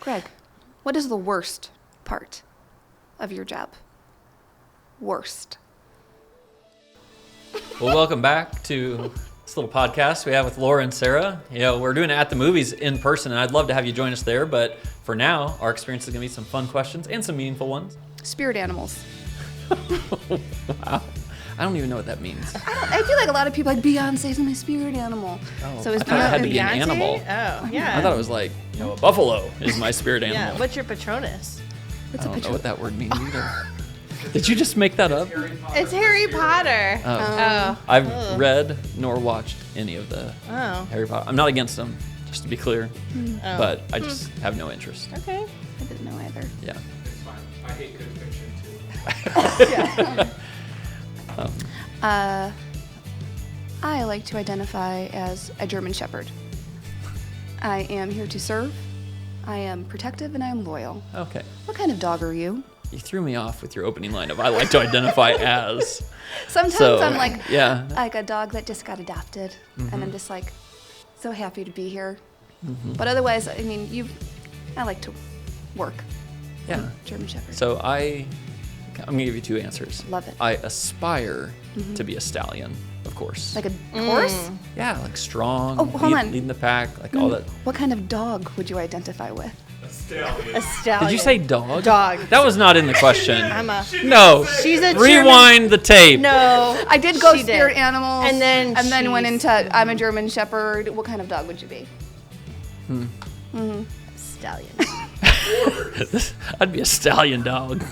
Greg, what is the worst part of your job? Worst. Well, welcome back to this little podcast we have with Laura and Sarah. We're doing it at the movies in person, and I'd love to have you join us there. But for now, our experience is going to be some fun questions and some meaningful ones. Spirit animals. Wow. I don't even know what that means. I feel like a lot of people like Beyonce's my spirit animal. Oh, So is I thought it had to Beyonce? be an animal. Oh, yeah. I thought it was like, a buffalo is my spirit animal. Yeah. What's your Patronus? What's I a don't know picture? what that word means either. Did you just make that up? It's Harry Potter. Oh. I've read nor watched any of the Harry Potter. I'm not against them, just to be clear, but I just have no interest. Okay. I didn't know either. Yeah. It's fine. I hate good fiction too. I like to identify as a German Shepherd. I am here to serve. I am protective and I am loyal. Okay. What kind of dog are you? You threw me off with your opening line of I like to identify as. Sometimes So, I'm like yeah. a dog that just got adopted, and I'm just like so happy to be here. But otherwise, I mean, I like to work. Yeah. German Shepherd. So I'm going to give you two answers. Love it. I aspire to be a stallion, of course. Like a horse? Yeah, like strong, Oh, hold on. leading the pack, like all that. What kind of dog would you identify with? A stallion. A stallion. Did you say dog? Dog. That was not in the question. I'm a. No. She's a Rewind the tape. No. I did go She did. spirit animals, And then went she's- into I'm a German Shepherd. What kind of dog would you be? Stallion. I'd be a stallion dog.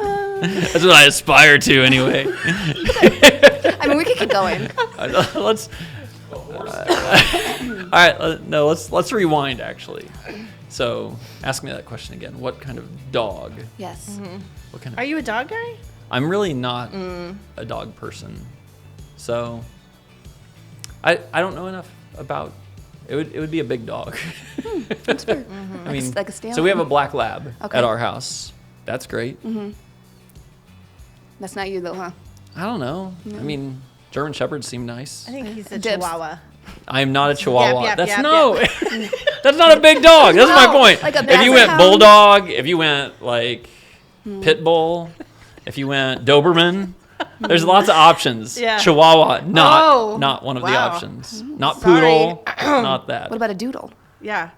That's what I aspire to, anyway. I mean, we could keep going. Let's. All right. No. Let's rewind. Actually. So, ask me that question again. What kind of dog? Yes. What kind of? Are you a dog guy? I'm really not a dog person. So, I don't know enough about. It would be a big dog. That's fair. I mean, like a stallion? so we have a black lab Okay. at our house. That's great. That's not you though, huh? I don't know. I mean, German Shepherds seem nice. I think he's a Dibs. Chihuahua. I am not a Chihuahua. yap, That's yap, no. That's not a big dog. That's my No, point. like a If you basset went hound? bulldog, if you went like pit bull, if you went Doberman, there's lots of options. Yeah. Chihuahua, Oh, not one of the wow. options. Not Sorry. poodle, not that. What about a doodle? Yeah.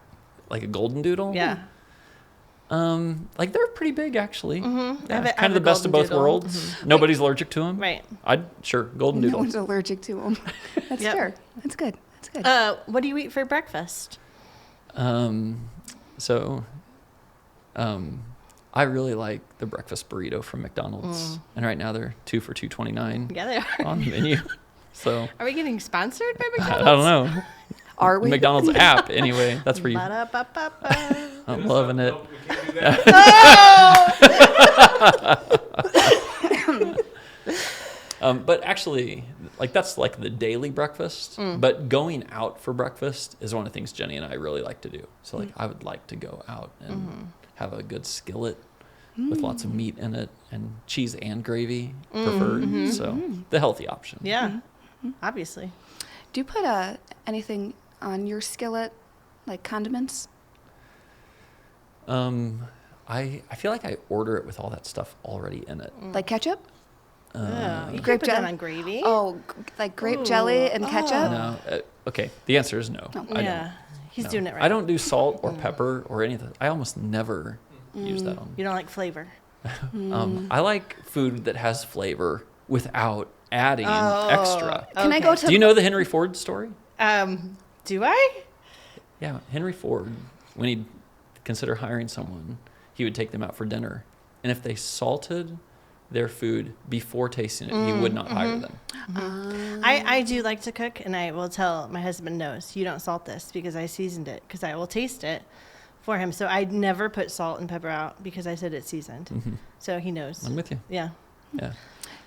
Like a golden doodle? Yeah. Like they're pretty big actually. Yeah, I have kind of the a best of golden both doodle. worlds. Nobody's allergic to them. Right. Golden No doodle. one's allergic to them. That's Yep. fair. That's good. That's good. What do you eat for breakfast? I really like the breakfast burrito from McDonald's, and right now they're 2 for $2.29 Yeah, they are. on the menu. So Are we getting sponsored by I McDonald's? don't know. Are we? McDonald's app anyway. That's where you. Ba-da-ba-ba-ba. I'm loving it. Nope, we can't do that. But actually, like that's like the daily breakfast. But going out for breakfast is one of the things Jenny and I really like to do. So like I would like to go out and have a good skillet with lots of meat in it and cheese and gravy preferred. So the healthy option. Yeah. Obviously. Do you put anything on your skillet, like condiments? I feel like I order it with all that stuff already in it. Like ketchup? You Grape can put that jelly? on gravy. Oh, like grape jelly and ketchup? No. Okay. The answer is no. I yeah. don't. He's No. doing it right. I don't do salt or pepper or anything. I almost never use that on. You don't like flavor. I like food that has flavor without adding extra. Can I go Okay. to Do you know the Henry Ford story? Do I? Yeah, Henry Ford, when he'd consider hiring someone, he would take them out for dinner. And if they salted their food before tasting it, he would not hire them. I do like to cook, and I will tell my husband, knows, you don't salt this because I seasoned it, because I will taste it for him. So I never put salt and pepper out because I said it's seasoned. So he knows. I'm with you. Yeah. Yeah.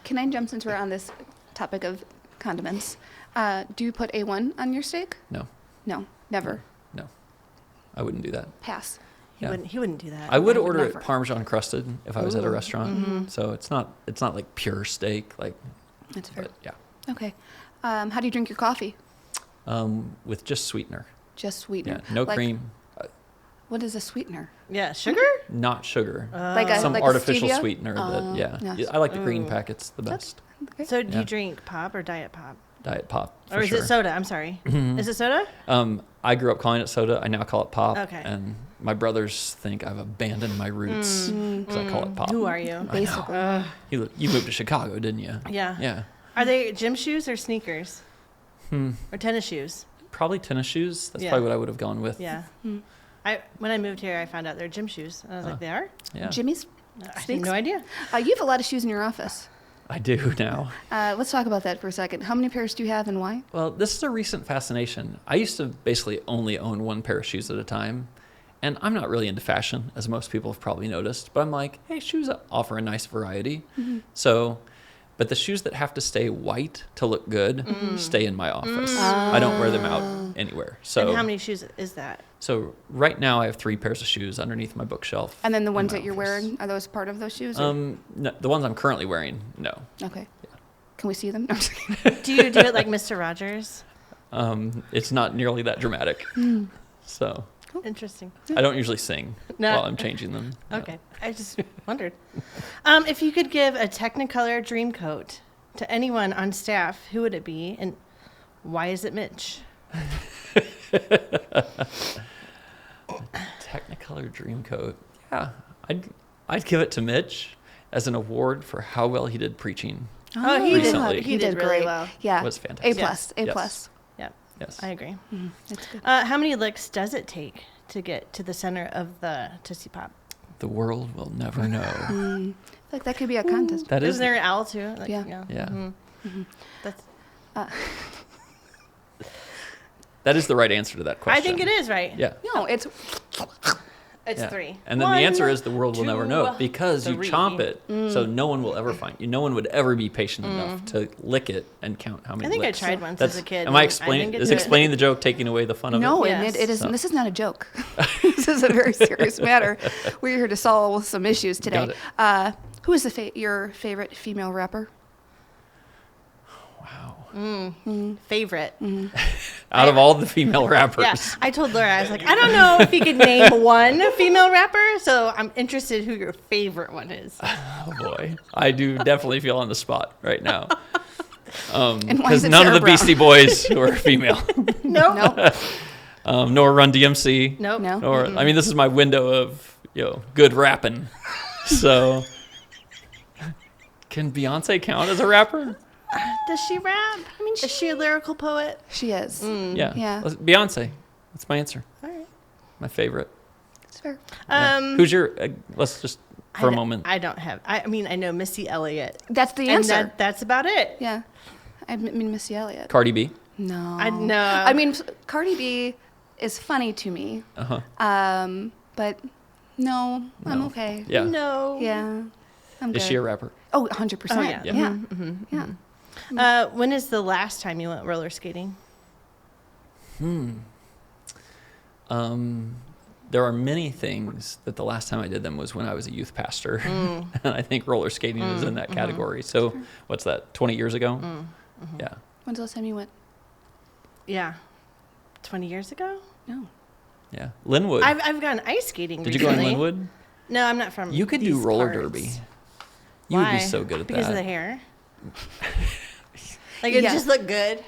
Can I jump since we're on this topic of condiments? Do you put A1 on your steak? No, No, never. no. I wouldn't do that. Pass. Yeah. He wouldn't do that. I would I would order never. it Parmesan crusted if I was at a Ooh. restaurant. So it's not like pure steak, like, That's fair. but yeah. Okay. How do you drink your coffee? With just sweetener. Just sweetener. Yeah, no Like cream. What is a sweetener? Yeah, sugar? Not sugar. Like a Some like artificial a stevia? sweetener that, yes. Yeah, I like the green packets the best. Okay. So do Yeah. you drink pop or diet pop? Diet pop, for Or is sure. it soda? I'm sorry. Is it soda? I grew up calling it soda. I now call it pop. Okay. And my brothers think I've abandoned my roots because I call it pop. Who are you? Basically. You moved to Chicago, didn't you? Yeah. Yeah. Are they gym shoes or sneakers? Hmm. Or tennis shoes? Probably tennis shoes. That's Yeah. probably what I would have gone with. Yeah. When I moved here, I found out they're gym shoes. And I was like, they are? Yeah. Jimmy's I had sneaks? no idea. You have a lot of shoes in your office. I do now. Let's talk about that for a second. How many pairs do you have and why? Well, this is a recent fascination. I used to basically only own one pair of shoes at a time. And I'm not really into fashion, as most people have probably noticed. But I'm like, hey, shoes offer a nice variety. So, but the shoes that have to stay white to look good stay in my office. I don't wear them out anywhere. So, And how many shoes is that? So right now I have 3 pairs of shoes underneath my bookshelf. And then the in ones my that you're office. wearing, are those part of those shoes? or- No, the ones I'm currently wearing, no. Okay. Can we see them? No, I'm just kidding. Do you do it like Mr. Rogers? It's not nearly that dramatic. So Interesting. I don't usually sing No. while I'm changing them. No. Okay. I just wondered. If you could give a Technicolor dream coat to anyone on staff, who would it be? And why is it Mitch? Technicolor Dreamcoat. Yeah, I'd give it to Mitch as an award for how well he did preaching. Oh, he Recently. he did really great. well. Yeah. It was fantastic. A plus. A Yes. plus. Yep. Yes. I agree. That's good. How many licks does it take to get to the center of the Tootsie Pop? The world will never know. I feel like that could be a contest. That is. Isn't there an owl too? Like, Yeah. Yeah. That's, That is the right answer to that question. I think it is right. Yeah. No, it's It's Yeah. 3. And then the answer One, is the world will never know 2, because you 3. chomp it, so no one will ever find you. No one would ever be patient enough to lick it and count how many. I think I licks. tried once That's- as a kid. Am I and explaining? didn't Is get to it. explaining the joke taking away the fun of no, it? and it is. So- This is not a joke. This is a very serious matter. We're here to solve some issues today. Got Who is your favorite female rapper? Wow. Favorite. Out of all the female rappers, Yeah, I told Laura, I was like, I don't know if you could name one female rapper, so I'm interested who your favorite one is. oh boy, I do definitely feel on the spot right now. And why Because is it none of Sarah the Beastie Brown? Boys were female, Nope. No, nor Run DMC, Nope. no. nor I mean, this is my window of good rapping. So, can Beyonce count as a rapper? Does she rap? I mean, is she a lyrical poet? She is. Yeah, Yeah. Beyonce. That's my answer. All right. My favorite. It's fair. Yeah. Who's your? Let's just for a moment. I don't have. I mean, I know Missy Elliott. That's the And answer. that's about it. Yeah. I mean Missy Elliott. Cardi B. No. I know. I mean, Cardi B is funny to me. But no, I'm No. okay. Yeah. No. Yeah. I'm good. Is she a rapper? Oh, 100%. Oh, yeah. Yeah. Yeah. When is the last time you went roller skating? There are many things that the last time I did them was when I was a youth pastor, and I think roller skating is in that category. So, what's that? 20 years ago? Yeah. When's the last time you went? Yeah. 20 years ago? No. Yeah. Linwood. I've gone ice skating Did you go in recently. Linwood? No, I'm not from You could do these roller parts. derby. You would Why? be so good at Because that. of the hair? Like, it Yeah. just looked good.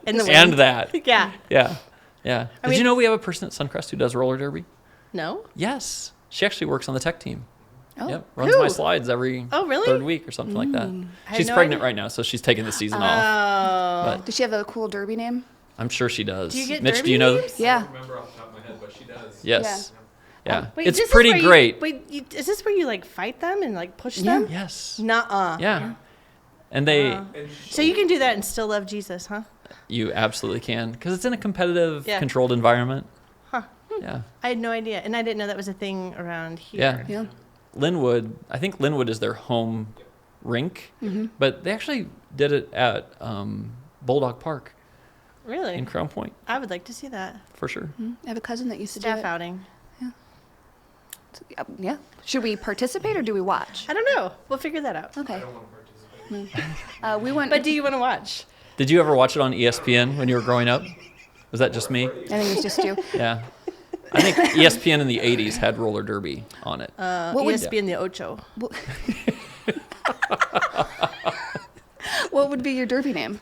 In the and wind. that. Yeah. Yeah. Yeah. I Did you mean- know we have a person at Suncrest who does roller derby? No? Yes. She actually works on the tech team. Oh. Yep. Runs my Who? slides every Oh, really? third week or something like that. I had She's no pregnant idea. right now, so she's taking the season off. Oh. But Does she have a cool derby name? I'm sure she does. Do you get Mitch, derby do you know? names? I Yeah. don't remember off the top of my head, but she does. Yes. Yeah. Wait, It's this is pretty where you- great. wait, is this where you like fight them and like push Yeah. them? Yes. Nuh-uh. Yeah. And they, And So you can do that and still love Jesus, huh? you absolutely can, because it's in a competitive, Yeah. controlled environment. Huh. Yeah. I had no idea. And I didn't know that was a thing around Yeah. here. Yeah. Linwood, I think Linwood is their home rink, but they actually did it at Bulldog Park Really? in Crown Point I would like to see that. for sure. I have a cousin that used to do Staff it. outing. Yeah. Should we participate or do we watch? I don't know. We'll figure that out. I Okay. don't want to participate. We went. But do you want to watch? Did you ever watch it on ESPN when you were growing up? Was that just me? I think it's just you. Yeah. I think ESPN in the 80s had roller derby on it. What would- ESPN the Ocho. What would be your derby name?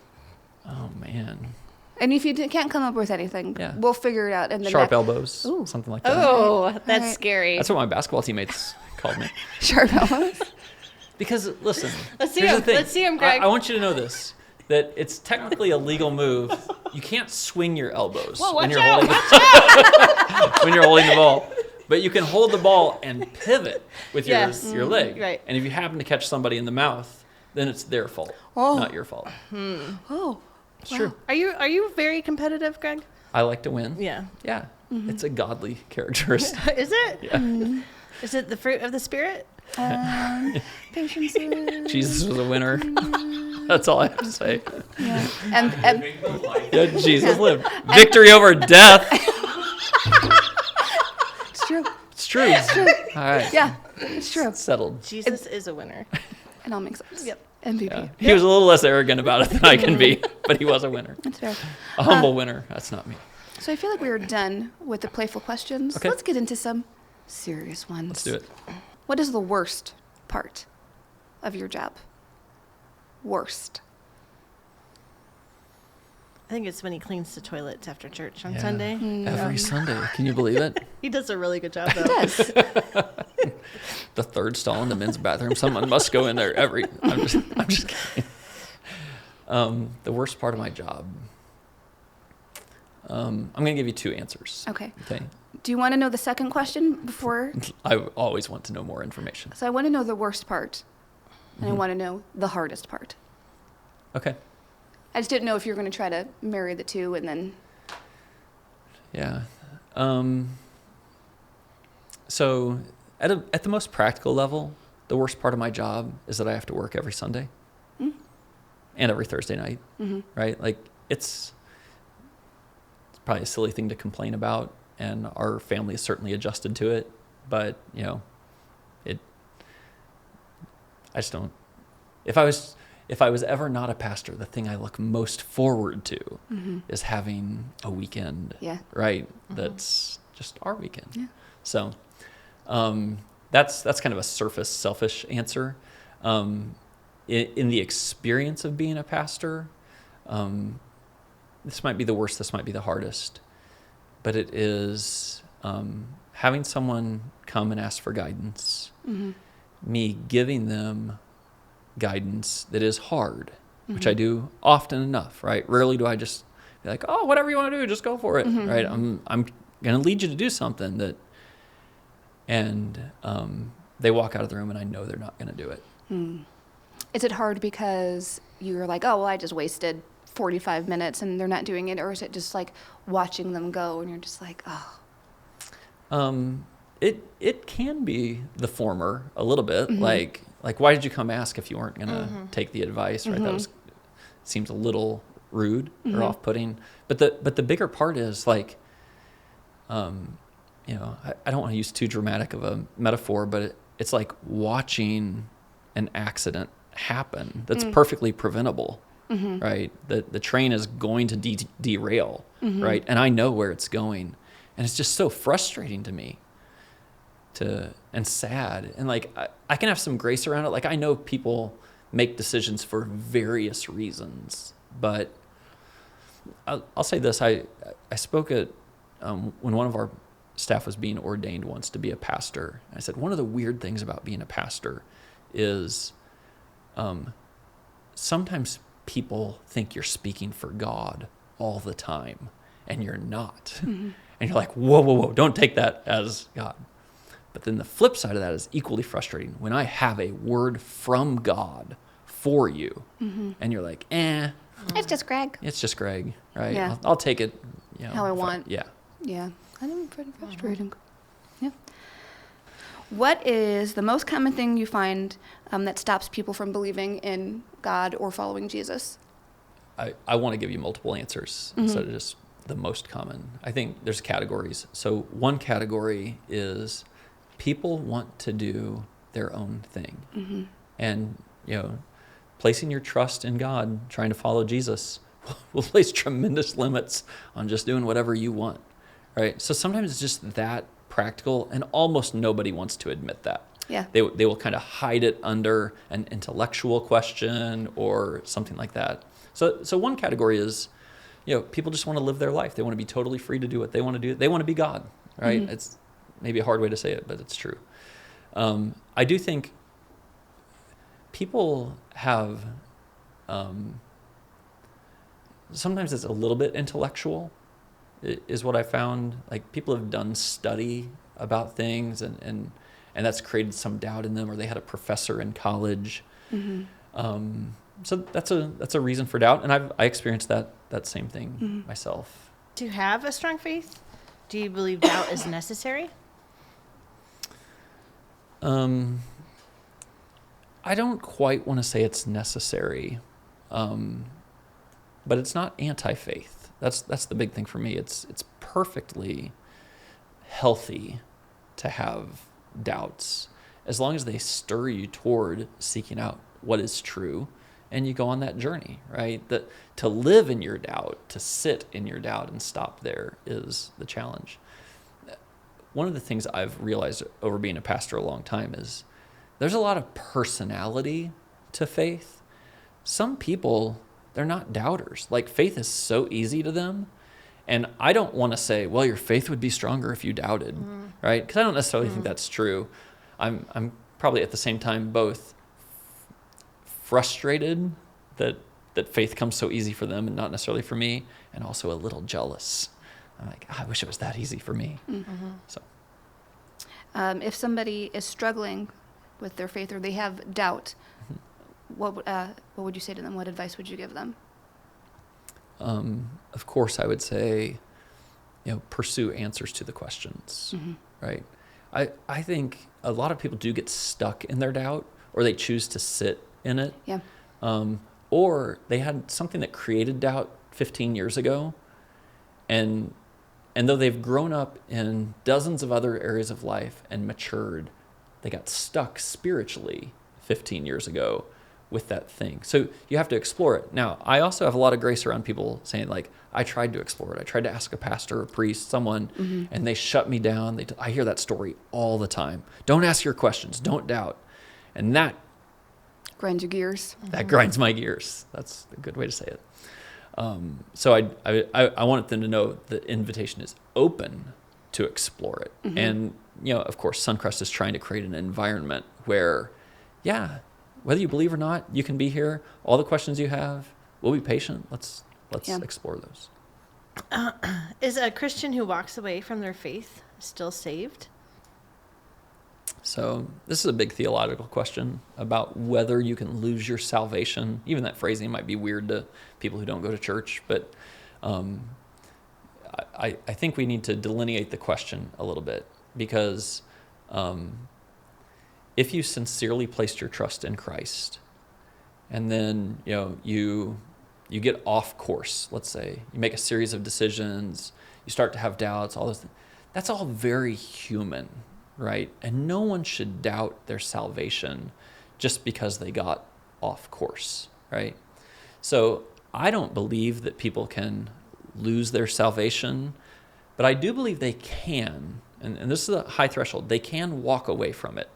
Oh, man. And if you can't come up with anything, Yeah. we'll figure it out. In the Sharp next... elbows, Ooh. something like that. Oh, that's Alright. scary. That's what my basketball teammates called me. Sharp elbows. Because, listen, Let's see here's him. the thing. Let's see him, Greg. I want you to know this, that it's technically a legal move. You can't swing your elbows Whoa, when watch you're out, holding when you're holding the ball. But you can hold the ball and pivot with Yes. your leg. Right. And if you happen to catch somebody in the mouth, then it's their fault, Oh. not your fault. Oh. It's true. Are you very competitive, Greg? I like to win. Yeah. Yeah. It's a godly characteristic. Is it? Yeah. Is it the fruit of the spirit? Patience. Jesus was a winner. That's all I have to say. Yeah. And Living the life. Yeah, Jesus lived. Victory over death. it's true. It's true. All right. Yeah, it's true. Settled. Jesus is a winner. It all makes sense. Yep. MVP. Yeah. He was a little less arrogant about it than I can be, but he was a winner. That's fair. A humble winner. That's not me. So I feel like we are done with the playful questions. Okay. Let's get into some serious ones. Let's do it. What is the worst part of your job? Worst. I think it's when he cleans the toilets after church on Yeah. Sunday. Every Sunday. Can you believe it? He does a really good job, It though. does. The third stall in the men's bathroom. Someone must go in there I'm just kidding. The worst part of my job. I'm going to give you two answers. Okay. Okay. Do you want to know the second question before? I always want to know more information. So I want to know the worst part, and I Mhm. want to know the hardest part. Okay. I just didn't know if you were going to try to marry the two and then. Yeah. So at the most practical level, the worst part of my job is that I have to work every Sunday and every Thursday night, right? Like it's probably a silly thing to complain about, and our family has certainly adjusted to it, but I just don't. If I was ever not a pastor, the thing I look most forward to is having a weekend, Yeah. right? That's just our weekend. Yeah. So that's kind of a surface selfish answer. In the experience of being a pastor, this might be the worst, this might be the hardest, but it is having someone come and ask for guidance, me giving them guidance that is hard, which I do often enough, right? Rarely do I just be like, oh, whatever you want to do, just go for it, right? I'm going to lead you to do something that, and they walk out of the room and I know they're not going to do it. Is it hard because you're like, oh, well, I just wasted 45 minutes and they're not doing it? Or is it just like watching them go and you're just like, oh. It can be the former a little bit. Like why did you come ask if you weren't going to take the advice, right? That seems a little rude or off-putting. But the bigger part is like, I don't want to use too dramatic of a metaphor, but it's like watching an accident happen that's perfectly preventable, right? The train is going to derail, right? And I know where it's going. And it's just so frustrating to me and sad. And like, I can have some grace around it. Like I know people make decisions for various reasons, but I'll say this. I spoke at, when one of our staff was being ordained once to be a pastor. I said, one of the weird things about being a pastor is sometimes people think you're speaking for God all the time, and you're not. And you're like, whoa, don't take that as God. But then the flip side of that is equally frustrating. When I have a word from God for you, and you're like, It's just Greg. it's just Greg, right? Yeah. I'll take it, How I want. Yeah. Yeah. I think it's pretty frustrating. Yeah. What is the most common thing you find that stops people from believing in God or following Jesus? I want to give you multiple answers instead of just the most common. I think there's categories. So one category is people want to do their own thing. And, placing your trust in God, trying to follow Jesus, will place tremendous limits on just doing whatever you want, right? So sometimes it's just that practical, and almost nobody wants to admit that. Yeah. They will kind of hide it under an intellectual question or something like that. So one category is, people just want to live their life. They want to be totally free to do what they want to do. They want to be God, right? Mm-hmm. It's maybe a hard way to say it, but it's true. I do think people have, sometimes it's a little bit intellectual, is what I found. Like, people have done study about things, and that's created some doubt in them, or they had a professor in college. Mm-hmm. So that's a reason for doubt, and I experienced that same thing myself. To have a strong faith, do you believe doubt is necessary? I don't quite want to say it's necessary, but it's not anti-faith. That's the big thing for me. It's perfectly healthy to have doubts, as long as they stir you toward seeking out what is true, and you go on that journey, right? That to live in your doubt, to sit in your doubt and stop there, is the challenge. One of the things I've realized over being a pastor a long time is there's a lot of personality to faith. Some people, they're not doubters. Like, faith is so easy to them. And I don't want to say, well, your faith would be stronger if you doubted, right? Because I don't necessarily think that's true. I'm probably at the same time both frustrated that faith comes so easy for them and not necessarily for me, and also a little jealous. I'm like, I wish it was that easy for me. Mm-hmm. So, if somebody is struggling with their faith, or they have doubt, what would you say to them? What advice would you give them? Of course, I would say, pursue answers to the questions, right? I think a lot of people do get stuck in their doubt, or they choose to sit in it. Yeah. Or they had something that created doubt 15 years ago, and though they've grown up in dozens of other areas of life and matured, they got stuck spiritually 15 years ago with that thing. So you have to explore it. Now, I also have a lot of grace around people saying, like, I tried to explore it. I tried to ask a pastor, a priest, someone, and they shut me down. I hear that story all the time. Don't ask your questions. Don't doubt. And that Grind your gears. That grinds my gears. That's a good way to say it. So I want them to know the invitation is open to explore it. And, of course, Suncrest is trying to create an environment where, whether you believe or not, you can be here. All the questions you have, we'll be patient. Let's explore those. Is a Christian who walks away from their faith still saved? So this is a big theological question about whether you can lose your salvation. Even that phrasing might be weird to people who don't go to church, but I think we need to delineate the question a little bit, because if you sincerely placed your trust in Christ, and then you get off course, let's say, you make a series of decisions, you start to have doubts, all those things, that's all very human. Right? And no one should doubt their salvation just because they got off course, right? So I don't believe that people can lose their salvation, but I do believe they can, and this is a high threshold, they can walk away from it.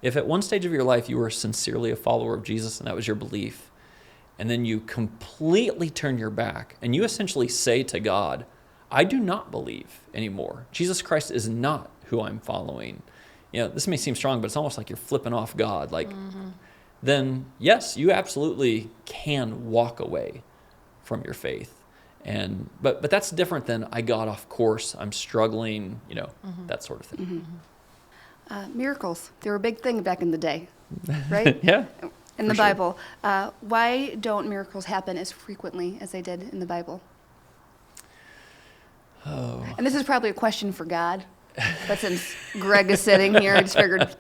If at one stage of your life you were sincerely a follower of Jesus and that was your belief, and then you completely turn your back and you essentially say to God, I do not believe anymore. Jesus Christ is not who I'm following. This may seem strong, but it's almost like you're flipping off God. Then yes, you absolutely can walk away from your faith. But that's different than I got off course, I'm struggling, that sort of thing. Miracles, they were a big thing back in the day, right? Yeah. In the for sure. Bible. Why don't miracles happen as frequently as they did in the Bible? Oh. And this is probably a question for God, but since Greg is sitting here, I just figured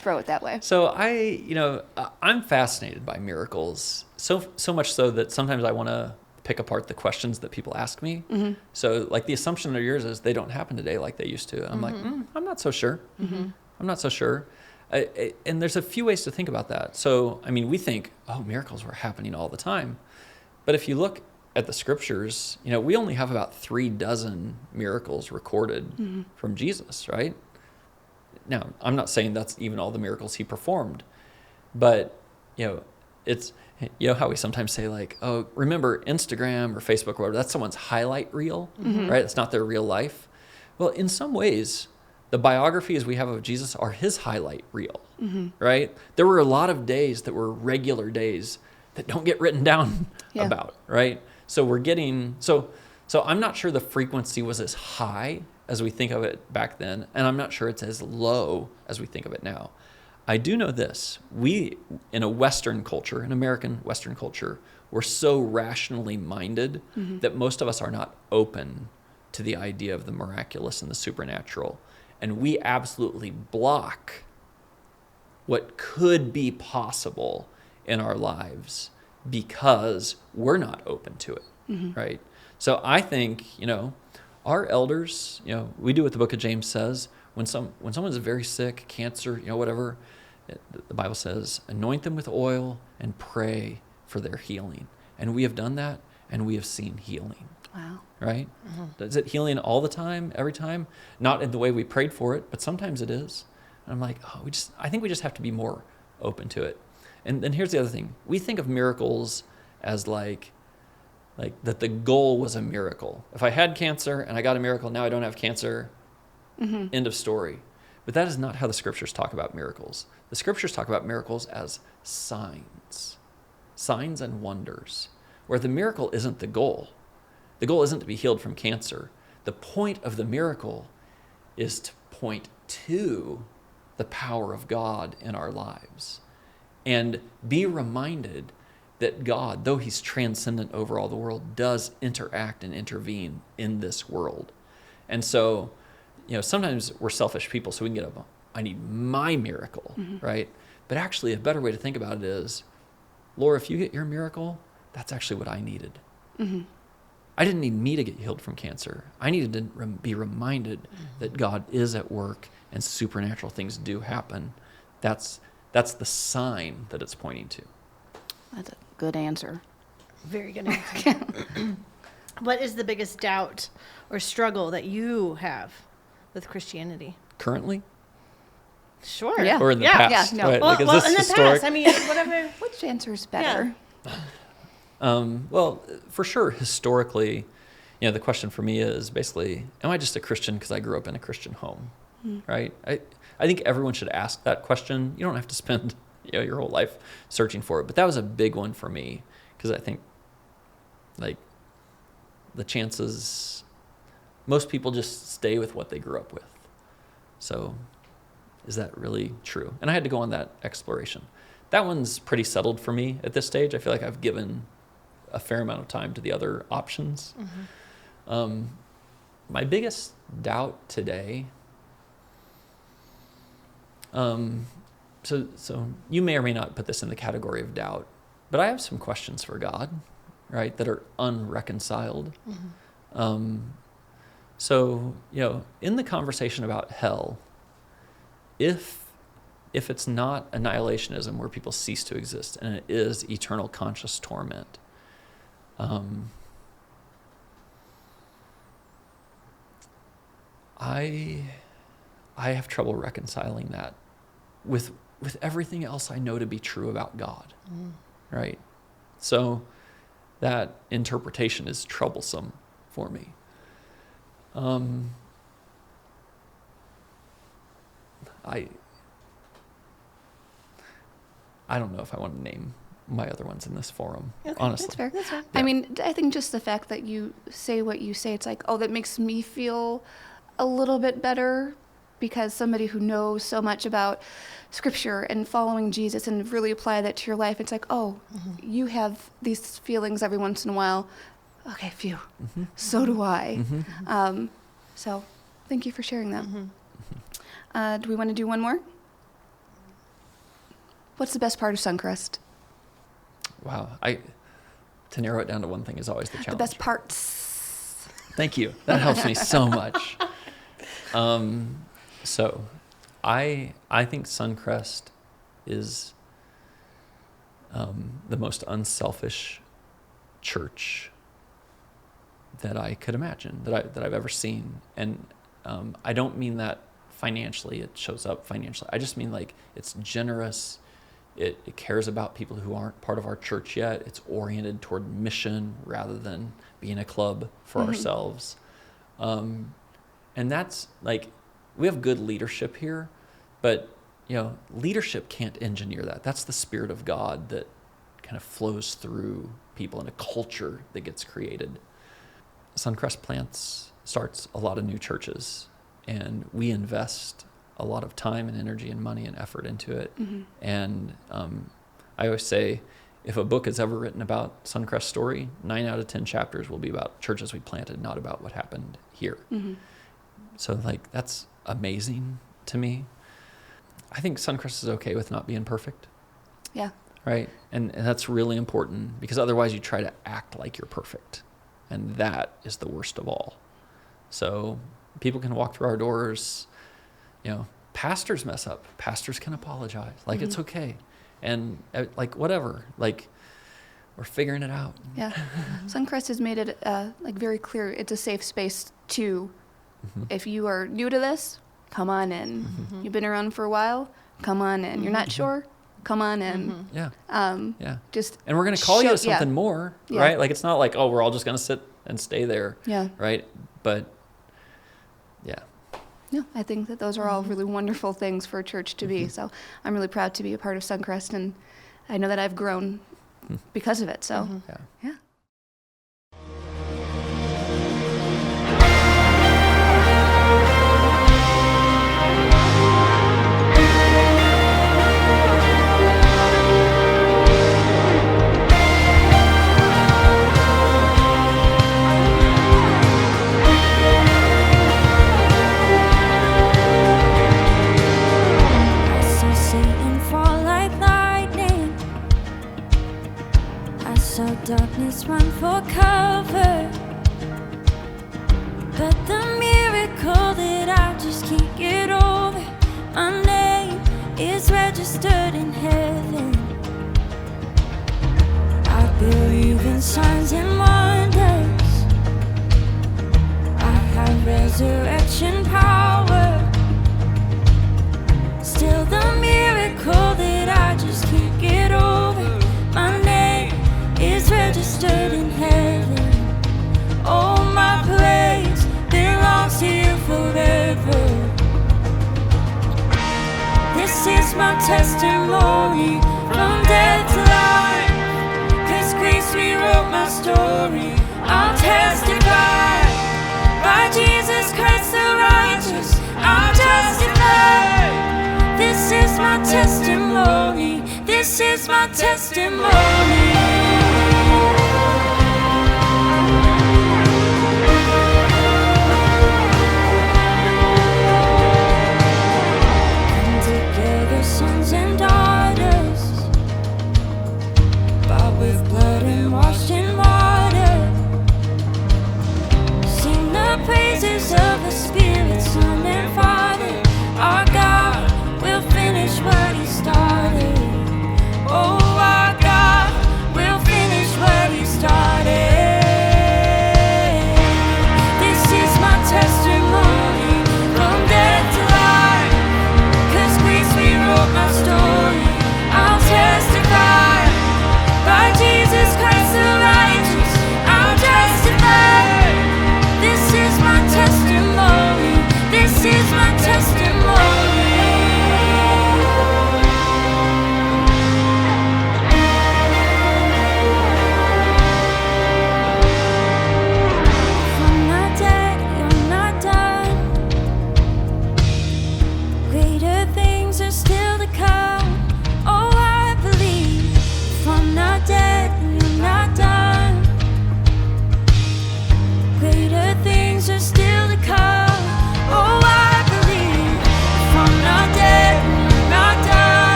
throw it that way. So I'm fascinated by miracles, so much so that sometimes I want to pick apart the questions that people ask me. So like the assumption of yours is they don't happen today like they used to. I'm like, I'm not so sure. I'm not so sure. And there's a few ways to think about that. So, we think, miracles were happening all the time. But if you look at the scriptures, we only have about 36 miracles recorded from Jesus, right? Now, I'm not saying that's even all the miracles he performed, but, it's, how we sometimes say like, oh, remember Instagram or Facebook or whatever, that's someone's highlight reel, right? It's not their real life. Well, in some ways, the biographies we have of Jesus are his highlight reel, right? There were a lot of days that were regular days that don't get written down about, right? So we're getting, so I'm not sure the frequency was as high as we think of it back then, and I'm not sure it's as low as we think of it now. I do know this. We, in a Western culture, an American Western culture, we're so rationally minded that most of us are not open to the idea of the miraculous and the supernatural. And we absolutely block what could be possible in our lives because we're not open to it, right? So I think, our elders, we do what the book of James says. When someone's very sick, cancer, whatever, the Bible says, anoint them with oil and pray for their healing. And we have done that, and we have seen healing. Wow. Right? Is it healing all the time, every time? Not in the way we prayed for it, but sometimes it is. And I'm like, I think we just have to be more open to it. And then here's the other thing. We think of miracles as like that the goal was a miracle. If I had cancer and I got a miracle, now I don't have cancer, end of story. But that is not how the scriptures talk about miracles. The scriptures talk about miracles as signs and wonders, where the miracle isn't the goal. The goal isn't to be healed from cancer. The point of the miracle is to point to the power of God in our lives and be reminded that God, though he's transcendent over all the world, does interact and intervene in this world. And so, sometimes we're selfish people, so we can I need my miracle, right? But actually, a better way to think about it is, Laura, if you get your miracle, that's actually what I needed. I didn't need me to get healed from cancer. I needed to be reminded that God is at work and supernatural things do happen. That's the sign that it's pointing to. That's a good answer. Very good answer. What is the biggest doubt or struggle that you have with Christianity? Currently? Sure. Yeah. Or in the past? Yeah, no. Right? Well, Like, is this in the historic? past, I mean, whatever. Which answer is better? Well, for sure, historically, the question for me is basically, am I just a Christian because I grew up in a Christian home, right? I think everyone should ask that question. You don't have to spend your whole life searching for it, but that was a big one for me because I think the chances, most people just stay with what they grew up with. So is that really true? And I had to go on that exploration. That one's pretty settled for me at this stage. I feel like I've given a fair amount of time to the other options. My biggest doubt today, so you may or may not put this in the category of doubt, but I have some questions for God, right, that are unreconciled. So, in the conversation about hell, if it's not annihilationism where people cease to exist and it is eternal conscious torment, I have trouble reconciling that with everything else I know to be true about God, right? So that interpretation is troublesome for me. I don't know if I want to name my other ones in this forum, honestly. That's fair. That's fair. I mean, I think just the fact that you say what you say, it's like, oh, that makes me feel a little bit better because somebody who knows so much about Scripture and following Jesus and really apply that to your life, it's like, oh, you have these feelings every once in a while. Okay, phew. So do I. So thank you for sharing that. Do we want to do one more? What's the best part of Suncrest? Wow. To narrow it down to one thing is always the challenge. The best parts. Thank you. That helps me so much. So I think Suncrest is the most unselfish church that I could imagine, that I've ever seen. And I don't mean that financially, it shows up financially. I just mean like it's generous. It cares about people who aren't part of our church yet. It's oriented toward mission rather than being a club for ourselves. And that's like, we have good leadership here, but leadership can't engineer that. That's the Spirit of God that kind of flows through people in a culture that gets created. Suncrest starts a lot of new churches, and we invest a lot of time and energy and money and effort into it. And I always say, if a book is ever written about Suncrest story, 9 out of 10 chapters will be about churches we planted, not about what happened here. So like, that's amazing to me. I think Suncrest is okay with not being perfect. Yeah. Right. And that's really important, because otherwise you try to act like you're perfect. And that is the worst of all. So people can walk through our doors, pastors mess up. Pastors can apologize. Like, it's okay. And like, whatever, like, we're figuring it out. Yeah. Suncrest has made it like very clear. It's a safe space to, if you are new to this, come on in. You've been around for a while, come on in. You're not sure, come on in. Yeah. Just, and we're going to call you to something more, right? Like, it's not like, oh, we're all just going to sit and stay there. Yeah. Right. But yeah. No, I think that those are all really wonderful things for a church to be. So I'm really proud to be a part of Suncrest, and I know that I've grown because of it. So yeah. Darkness run for cover, but the miracle that I just can't get over, my name is registered in heaven. I believe in signs and wonders. I have resurrection power. Still the miracle that I just can't get over, my name is registered in heaven. Oh, my praise belongs to you forever. This is my testimony from death to life, 'cause grace rewrote my story. I'll testify, by Jesus Christ the righteous, I'll testify. This is my testimony, this is my testimony. Sons and daughters, bought with blood and washed in water. Sing the praises of the Spirit, Son and Father. Our God will finish what He started. Oh, our God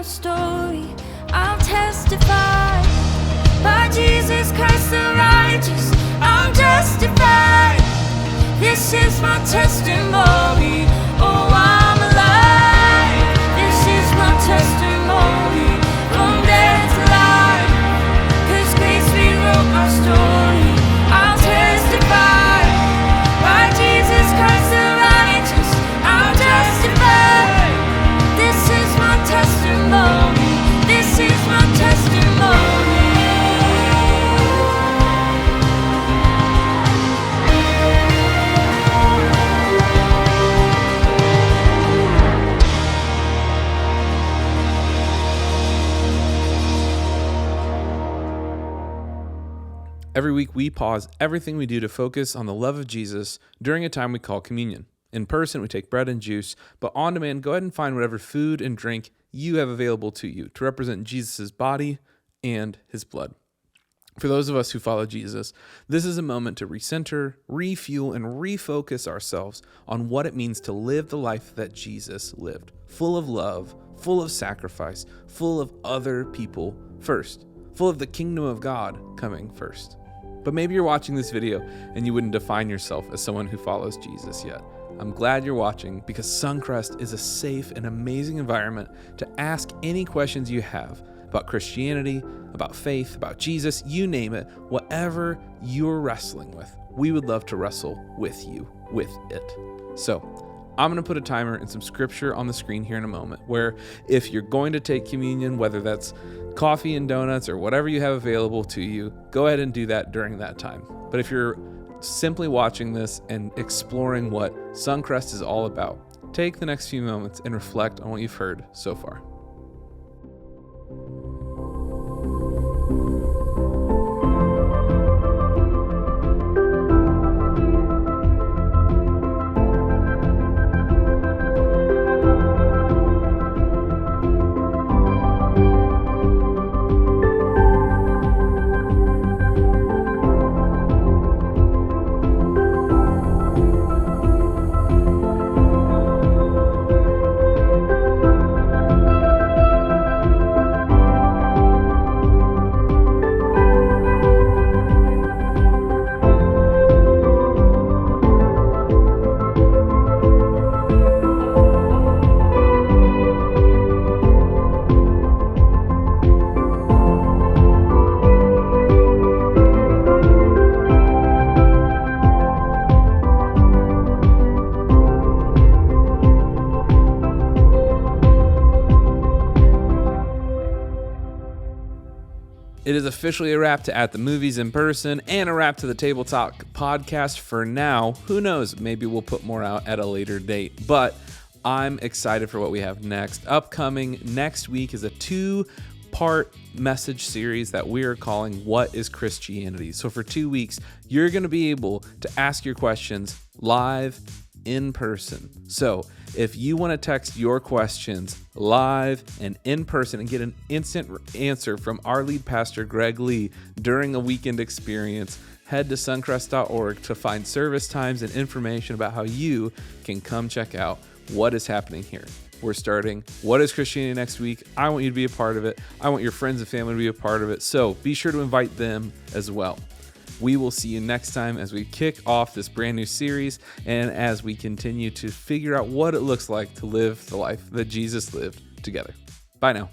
story. I'll testify. By Jesus Christ the righteous, I'm justified. This is my testimony. Oh, I'm alive. This is my testimony. From death to life. 'Cause grace rewrote my story. I'll testify. By Jesus Christ the righteous, I'm justified. This is my testimony. This is my testimony. Every week, we pause everything we do to focus on the love of Jesus during a time we call communion. In person, we take bread and juice, but on demand, go ahead and find whatever food and drink you have available to you to represent Jesus' body and his blood. For those of us who follow Jesus, this is a moment to recenter, refuel, and refocus ourselves on what it means to live the life that Jesus lived, full of love, full of sacrifice, full of other people first, full of the kingdom of God coming first. But maybe you're watching this video and you wouldn't define yourself as someone who follows Jesus yet. I'm glad you're watching because Suncrest is a safe and amazing environment to ask any questions you have about Christianity, about faith, about Jesus, you name it, whatever you're wrestling with. We would love to wrestle with you with it. So I'm going to put a timer and some scripture on the screen here in a moment where if you're going to take communion, whether that's coffee and donuts or whatever you have available to you, go ahead and do that during that time. But if you're simply watching this and exploring what Suncrest is all about, take the next few moments and reflect on what you've heard so far. It is officially a wrap to At the Movies in person and a wrap to the Table Talk podcast for now. Who knows? Maybe we'll put more out at a later date, but I'm excited for what we have next. Upcoming next week is a 2-part message series that we are calling What is Christianity? So for 2 weeks, you're going to be able to ask your questions live in person. So if you want to text your questions live and in person and get an instant answer from our lead pastor, Greg Lee, during a weekend experience, head to suncrest.org to find service times and information about how you can come check out what is happening here. We're starting What is Christianity next week. I want you to be a part of it. I want your friends and family to be a part of it. So be sure to invite them as well. We will see you next time as we kick off this brand new series and as we continue to figure out what it looks like to live the life that Jesus lived together. Bye now.